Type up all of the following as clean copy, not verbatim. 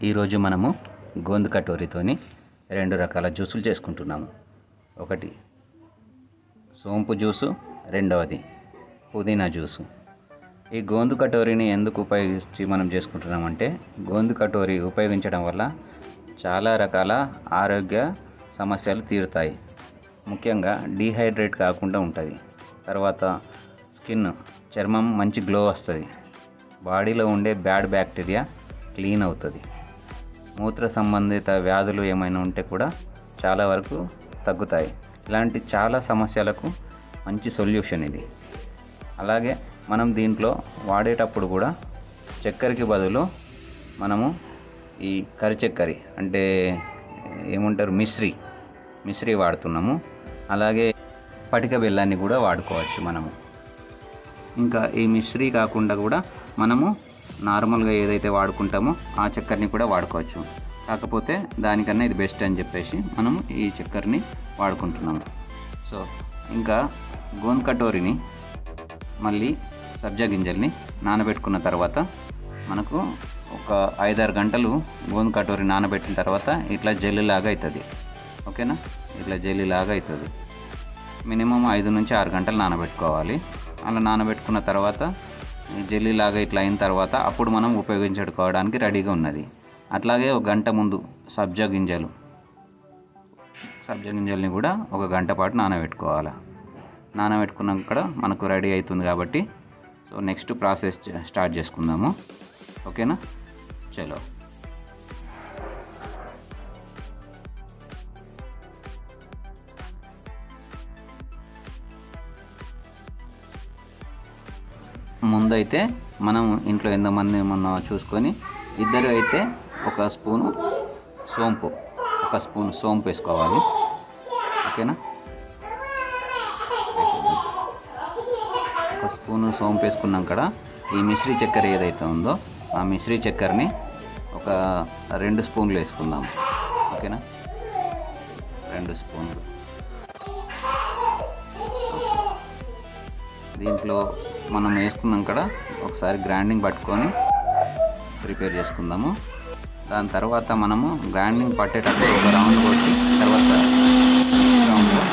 ఈరోజు మనము గోందు కటోరితోని రెండు రకాల జ్యూసులు చేసుకుంటున్నాము. ఒకటి సోంపు జ్యూసు, రెండవది పుదీనా జ్యూసు. ఈ గోందు కటోరిని ఎందుకు ఉపయోగించి మనం చేసుకుంటున్నామంటే, గోందు కటోరి ఉపయోగించడం వల్ల చాలా రకాల ఆరోగ్య సమస్యలు తీరుతాయి. ముఖ్యంగా డీహైడ్రేట్ కాకుండా ఉంటుంది. తర్వాత చర్మం మంచి గ్లో వస్తుంది. బాడీలో ఉండే బ్యాడ్ బ్యాక్టీరియా క్లీన్ అవుతుంది. మూత్ర సంబంధిత వ్యాధులు ఏమైనా ఉంటే కూడా చాలా వరకు తగ్గుతాయి. ఇలాంటి చాలా సమస్యలకు మంచి సొల్యూషన్ ఇది. అలాగే మనం దీంట్లో వాడేటప్పుడు కూడా చక్కెరకి బదులు మనము ఈ కరి చక్కెర అంటే ఏమంటారు మిశ్రీ వాడుతున్నాము. అలాగే పటిక బెల్లాన్ని కూడా వాడుకోవచ్చు మనము. ఇంకా ఈ మిశ్రీ కాకుండా కూడా మనము నార్మల్గా ఏదైతే వాడుకుంటామో ఆ చక్కెరని కూడా వాడుకోవచ్చు. కాకపోతే దానికన్నా ఇది బెస్ట్ అని చెప్పేసి మనం ఈ చక్కెరని వాడుకుంటున్నాము. సో ఇంకా గోందు కటోరిని మళ్ళీ సబ్జా గింజల్ని నానబెట్టుకున్న తర్వాత మనకు ఒక 5-6 గంటలు గోందు కటోరి నానబెట్టిన తర్వాత ఇట్లా జెల్లీలాగా అవుతుంది. ఓకేనా, ఇట్లా జెల్లీలాగా అవుతుంది. మినిమం 5 నుంచి 6 గంటలు నానబెట్టుకోవాలి. అలా నానబెట్టుకున్న తర్వాత జెల్లీలాగా ఇట్లా అయిన తర్వాత అప్పుడు మనం ఉపయోగించుకోవడానికి రెడీగా ఉన్నది. అట్లాగే ఒక గంట ముందు సబ్జా గింజల్ని కూడా ఒక గంట పాటు నానబెట్టుకోవాలి. నానబెట్టుకున్నాక మనకు రెడీ అవుతుంది కాబట్టి సో నెక్స్ట్ ప్రాసెస్ స్టార్ట్ చేసుకుందాము. ఓకేనా, చలో. ముందైతే మనం ఇంట్లో ఎంతమంది ఏమన్నా చూసుకొని, ఇద్దరు అయితే ఒక స్పూను సోంపు వేసుకోవాలి. ఓకేనా, ఒక స్పూను సోంపు వేసుకున్నాం కదా. ఈ మిశ్రీ చక్కెర ఏదైతే ఉందో ఆ మిశ్రీ చక్కెరని ఒక 2 స్పూన్లు వేసుకుందాం. ఓకేనా, 2 స్పూన్లు. దీంట్లో మనం వేసుకున్నాం కదా, ఒకసారి గ్రైండింగ్ పట్టుకొని ప్రిపేర్ చేసుకుందాము. దాని తర్వాత మనము గ్రైండింగ్ పట్టేటప్పుడు ఒక రౌండ్ కొట్టి తర్వాత రౌండ్లో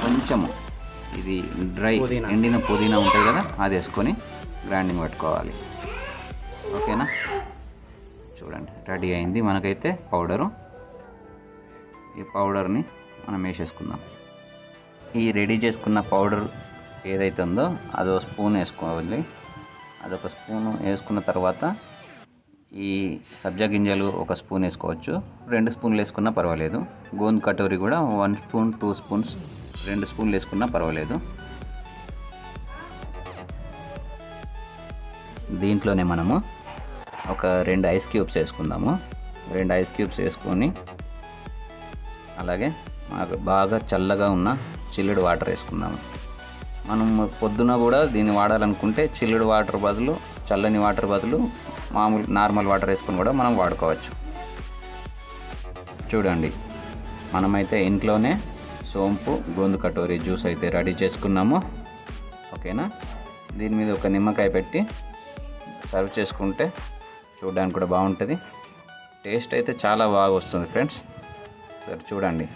కొంచెము ఇది ఎండిన పుదీనా ఉంటుంది కదా, అది వేసుకొని గ్రైండింగ్ పట్టుకోవాలి. ఓకేనా, చూడండి రెడీ అయింది మనకైతే పౌడరు. ఈ పౌడర్ని మనం వేసేసుకుందాం. ఈ రెడీ చేసుకున్న పౌడర్ ఏదైతే ఉందో అదో స్పూన్ వేసుకోవాలి. అదొక స్పూన్ వేసుకున్న తర్వాత ఈ సబ్జా గింజలు ఒక స్పూన్ వేసుకోవచ్చు. 2 స్పూన్లు వేసుకున్నా పర్వాలేదు. గోందు కటోరి కూడా 1 స్పూన్ 2 స్పూన్స్ 2 స్పూన్లు వేసుకున్నా పర్వాలేదు. దీంట్లోనే మనము ఒక 2 ఐస్ క్యూబ్స్ వేసుకుందాము. 2 ఐస్ క్యూబ్స్ వేసుకొని అలాగే బాగా చల్లగా ఉన్న చిల్లుడు వాటర్ వేసుకుందాము. మనం పొద్దున కూడా దీన్ని వాడాలనుకుంటే చిల్లుడు వాటర్ బదులు, చల్లని వాటర్ బదులు నార్మల్ వాటర్ వేసుకొని కూడా మనం వాడుకోవచ్చు. చూడండి, మనమైతే ఇంట్లోనే సోంపు గోందు కటోరి జ్యూస్ అయితే రెడీ చేసుకున్నాము. ఓకేనా, దీని మీద ఒక నిమ్మకాయ పెట్టి సర్వ్ చేసుకుంటే చూడడానికి కూడా బాగుంటుంది. టేస్ట్ అయితే చాలా బాగా వస్తుంది ఫ్రెండ్స్. సరే చూడండి,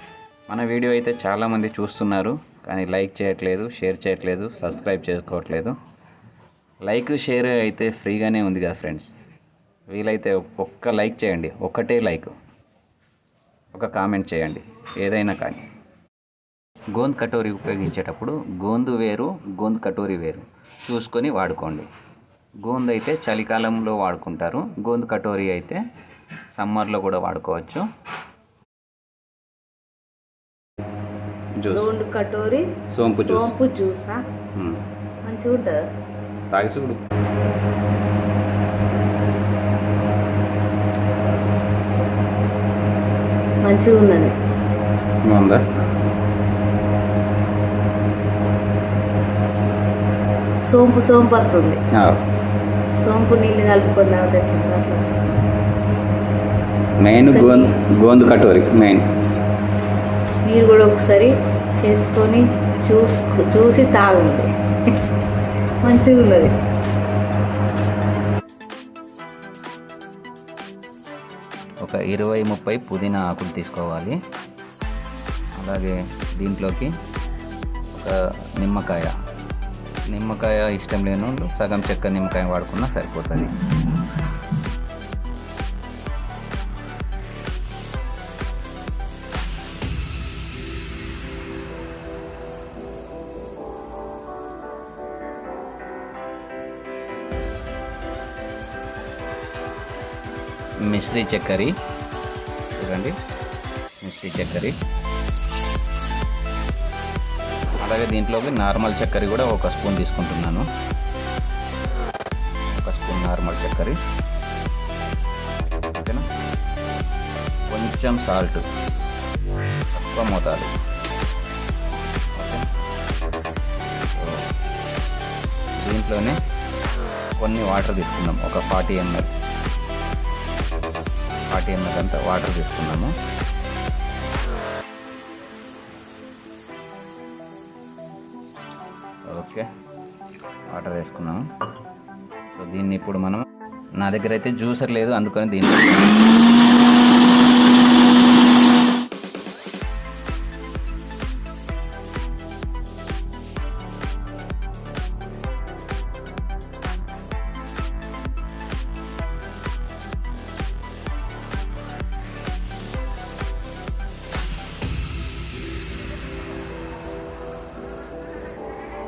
మన వీడియో అయితే చాలామంది చూస్తున్నారు కానీ లైక్ చేయట్లేదు, షేర్ చేయట్లేదు, సబ్స్క్రైబ్ చేసుకోవట్లేదు. లైక్ షేర్ అయితే ఫ్రీగానే ఉంది కదా ఫ్రెండ్స్. వీలైతే ఒక్క లైక్ చేయండి, ఒకటే లైక్, ఒక కామెంట్ చేయండి, ఏదైనా కానీ. గోందు కటోరి ఉపయోగించేటప్పుడు గోందు వేరు, గోందు కటోరి వేరు చూసుకొని వాడుకోండి. గోందు అయితే చలికాలంలో వాడుకుంటారు, గోందు కటోరి అయితే సమ్మర్లో కూడా వాడుకోవచ్చు. గోందు కటోరి సోంపు జ్యూసా మంచిగా ఉంటుంది. తాగి చూడు. మంచిగా ఉన్నది. బాగుందా? సోంపు వస్తుంది. సోంపు నీళ్ళు కలుపుకొని తాగితే మెయిన్ గోందు కటోరి మెయిన్. మీరు కూడా ఒకసారి చేసుకొని చూసి తాగండి, మంచిగా ఉన్నది. ఒక ఒక 20-30 పుదీనా ఆకులు తీసుకోవాలి. అలాగే దీంట్లోకి ఒక నిమ్మకాయ ఇష్టం లేని వాళ్ళు సగం చెక్క నిమ్మకాయ వాడుకున్నా సరిపోతుంది. మిశ్రీ చక్కెర చూడండి, మిశ్రీ చక్కెర. అలాగే దీంట్లోకి నార్మల్ చక్కెర కూడా ఒక స్పూన్ తీసుకుంటున్నాను. ఒక స్పూన్ నార్మల్ చక్కెర. ఓకేనా. కొంచెం సాల్ట్, తక్కువ మోతాదు. ఓకే. దీంట్లోనే కొన్ని వాటర్ తీసుకుందాం. ఒక 40 ml అంతా వాటర్ తీసుకున్నాము. ఓకే, వాటర్ వేసుకున్నాము. సో దీన్ని ఇప్పుడు మనం, నా దగ్గర అయితే జ్యూసర్ లేదు, అందుకని దీన్ని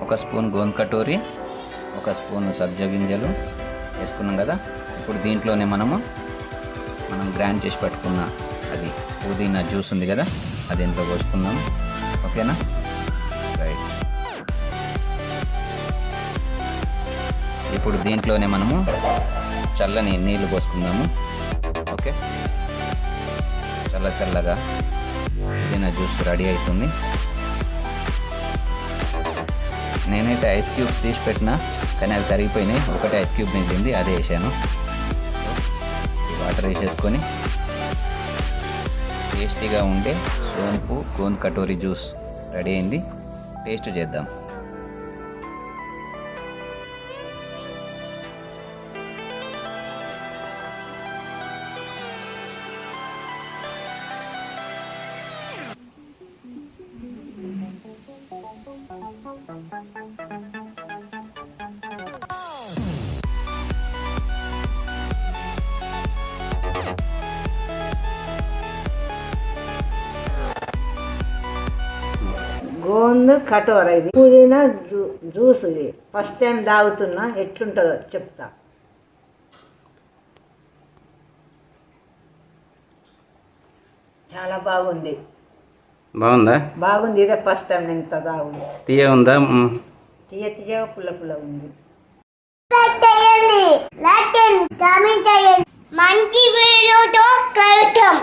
ఒక స్పూన్ గోంద్ కటోరి, ఒక స్పూన్ సబ్జా గింజలు వేసుకున్నాం కదా. ఇప్పుడు దీంట్లోనే మనం గ్రైండ్ చేసి పెట్టుకున్న అది పుదీనా జ్యూస్ ఉంది కదా, అది ఇంట్లో పోసుకున్నాము. ఓకేనా. రైట్. ఇప్పుడు దీంట్లోనే మనము చల్లని నీళ్ళు పోసుకుందాము. ఓకే. చల్లగా పుదీనా జ్యూస్ రెడీ అవుతుంది. నేనైతే ఐస్ క్యూబ్స్ తీసి పెట్టినా, కానీ అవి కరిగిపోయినాయి. ఒకటి ఐస్ క్యూబ్ మిగిలింది, అదే వేసాను. ఈ వాటర్ వేసేసుకొని టేస్టీగా ఉండే సోంపు గోంద్ కటోరీ జ్యూస్ రెడీ అయింది. టేస్ట్ చేద్దాం. గోంద్ కటోర, ఇది పుదీనా జ్యూస్. ఇది ఫస్ట్ టైం తాగుతున్నా, ఎట్లుంటుందో చెప్తా. చాలా బాగుంది. బాగుంది. ఇదే ఫస్ట్ టైం నేను తాగుంది. తీయ ఉందా? తీయ పుల్ల ఉంది. మంచి వీడియోతో కలుద్దాం.